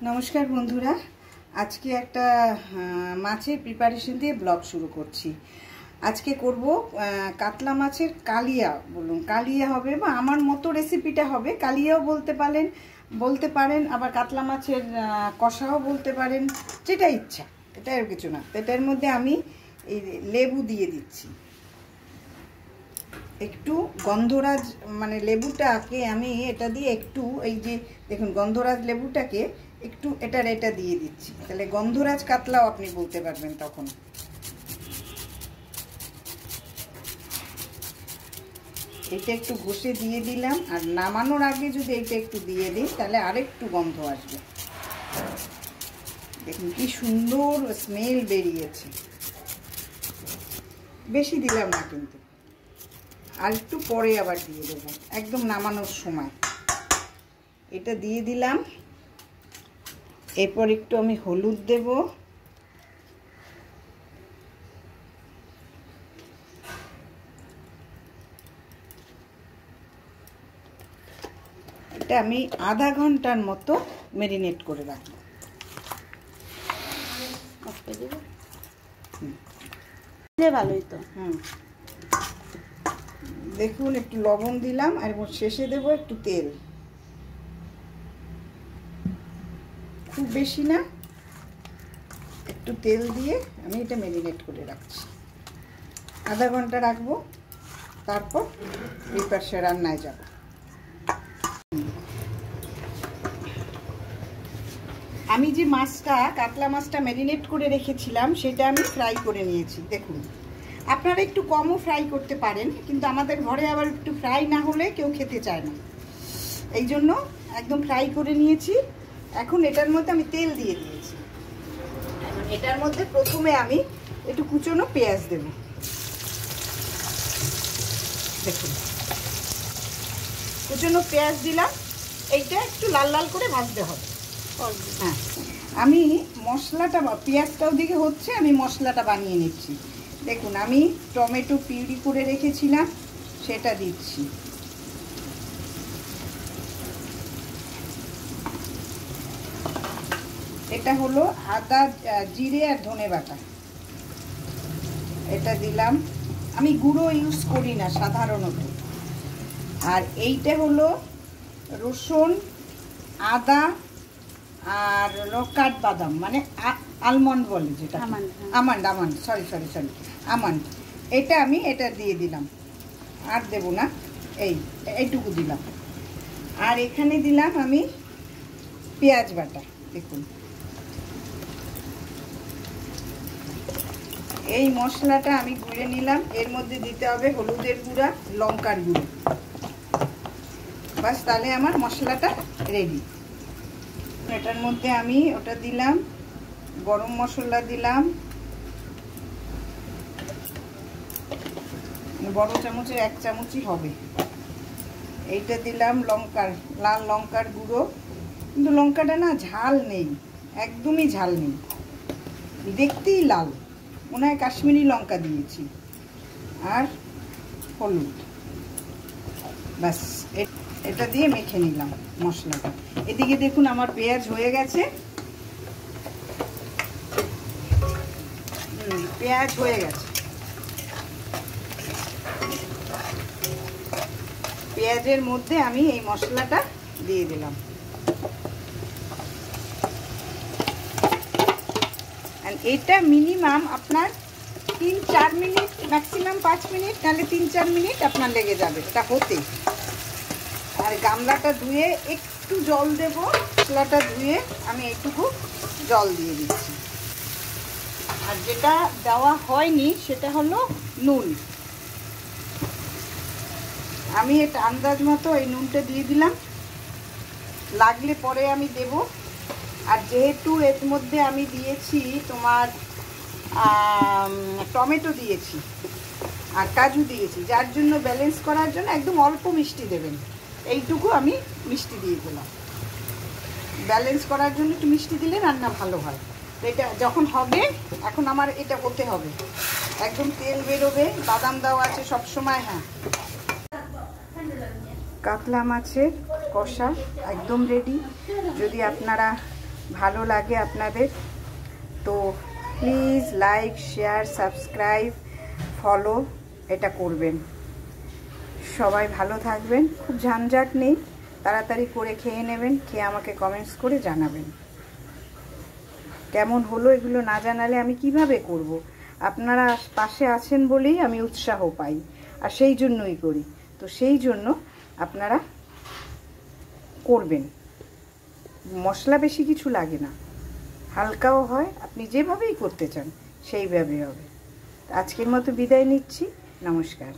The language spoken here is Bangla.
নমস্কার বন্ধুরা, আজকে একটা মাছের প্রিপারেশন দিয়ে ব্লগ শুরু করছি। আজকে করব কাতলা মাছের কালিয়া। বলুন কালিয়া হবে বা আমার মতো রেসিপিটা হবে। কালিয়াও বলতে পারেন আবার কাতলা মাছের কষাও বলতে পারেন, যেটা ইচ্ছা। এটা আর কিছু না। এটার মধ্যে আমি এই লেবু দিয়ে দিচ্ছি, একটু গন্ধরাজ মানে লেবুটাকে আমি এটা দিয়ে একটু এই যে দেখুন গন্ধরাজ লেবুটাকে একটু এটা দিয়ে দিচ্ছি, তাহলে গন্ধরাজ কাতলাও আপনি বলতে পারবেন। তখন এটা একটু ঘষে দিয়ে দিলাম, আর নামানোর আগে যদি এটা একটু দিয়ে দিই তাহলে আরেকটু গন্ধ আসবে। দেখুন কি সুন্দর স্মেল বেরিয়েছে। বেশি দিলাম না কিন্তু, আর একটু পরে আবার দিয়ে দেবো একদম নামানোর সময়। এটা দিয়ে দিলাম। এরপর একটু আমি হলুদ দেব, এটা আমি আধা ঘন্টার মতো ম্যারিনেট করে রাখবো। ভালোই তো। দেখুন একটু লবণ দিলাম, আর শেষে দেব একটু তেল, খুব বেশি না, একটু তেল দিয়ে আমি এটা ম্যারিনেট করে রাখছি। আধা ঘন্টা রাখবো, তারপর সে রান্নায় যাব। আমি যে মাছটা কাতলা মাছটা ম্যারিনেট করে রেখেছিলাম সেটা আমি ফ্রাই করে নিয়েছি। দেখুন আপনারা একটু কমও ফ্রাই করতে পারেন, কিন্তু আমাদের ঘরে আবার একটু ফ্রাই না হলে কেউ খেতে চায় না, এই জন্য একদম ফ্রাই করে নিয়েছি। এখন এটার মধ্যে আমি তেল দিয়ে দিয়েছি। এখন এটার মধ্যে প্রথমে আমি একটু কুচনো পেঁয়াজ দেব। দেখুন কুচনো পেঁয়াজ দিলাম, এইটা একটু লাল লাল করে ভাজতে হবে। হ্যাঁ, আমি মশলাটা পেঁয়াজটাও দিকে হচ্ছে, আমি মশলাটা বানিয়ে নিচ্ছি। দেখুন আমি টমেটো পিউরি করে রেখেছিলাম, সেটা দিচ্ছি। এটা হলো আদা জিরে আর ধনে বাটা, এটা দিলাম। আমি গুঁড়ো ইউজ করি না সাধারণত। আর এইটা হলো রসুন, আদা আর কাঠবাদাম মানে আলমন্ড বলে, যেটা আমন্ড সরি আমন্ড, এটা আমি এটা দিয়ে দিলাম। আর দেব না, এইটুকু দিলাম। আর এখানে দিলাম আমি পেঁয়াজ বাটা। দেখুন এই মশলাটা আমি গুঁড়ে নিলাম। এর মধ্যে দিতে হবে হলুদের গুঁড়া, লঙ্কার গুঁড়ো, বাস তাহলে আমার মশলাটা রেডি। এটার মধ্যে আমি ওটা দিলাম, গরম মশলা দিলাম, বড় চামচের 1 চামচই হবে। এইটা দিলাম লাল লঙ্কার গুঁড়ো, কিন্তু লঙ্কাটা না ঝাল নেই, একদমই ঝাল নেই, দেখতেই লাল, মনে হয় কাশ্মীরি লঙ্কা দিয়েছি। আর হলুদ, ব্যাস এটা দিয়ে মেখে নিলাম মশলাটা। এদিকে দেখুন আমার পেঁয়াজ হয়ে গেছে, পেঁয়াজ হয়ে গেছে। পেঁয়াজের মধ্যে আমি এই মশলাটা দিয়ে দিলাম। এটা মিনিমাম আপনার 3-4 মিনিট, ম্যাক্সিমাম 5 মিনিট, নাহলে 3-4 মিনিট আপনার লেগে যাবে এটা হতে। আর গামলাটা ধুয়ে একটু জল দেব, মশলাটা ধুয়ে আমি এইটুকু জল দিয়ে দিচ্ছি। আর যেটা দেওয়া হয়নি সেটা হলো নুন। আমি এটা আন্দাজ মতো এই নুনটা দিয়ে দিলাম, লাগলে পরে আমি দেব। আর যেহেতু এর মধ্যে আমি দিয়েছি তোমার টমেটো দিয়েছি আর কাজু দিয়েছি, যার জন্য ব্যালেন্স করার জন্য একদম অল্প মিষ্টি দেবেন। এইটুকু আমি মিষ্টি দিয়ে দিলাম, ব্যালেন্স করার জন্য একটু মিষ্টি দিলে রান্না ভালো হয়। এটা যখন হবে, এখন আমার এটা হতে হবে, একদম তেল বেরোবে, বাদাম দেওয়া আছে সব সময়। হ্যাঁ, কাতলা মাছের কষা একদম রেডি। যদি আপনারা ভালো লাগে আপনাদের, তো please like, share, subscribe, follow এটা করবেন। সবাই ভালো থাকবেন, খুব ঝঞ্ঝাট নেই, তাড়াতাড়ি করে খেয়ে নেবেন, খেয়ে আমাকে কমেন্টস করে জানাবেন কেমন হলো। এগুলো না জানালে আমি কিভাবে করব? আপনারা পাশে আছেন বলেই আমি উৎসাহ পাই, আর সেই জন্যই করি। তো সেই জন্য আপনারা করবেন। মশলা বেশি কিছু লাগে না, হালকাও হয়, আপনি যেভাবেই করতে চান সেইভাবে হবে। আজকের মতো বিদায় নিচ্ছি, নমস্কার।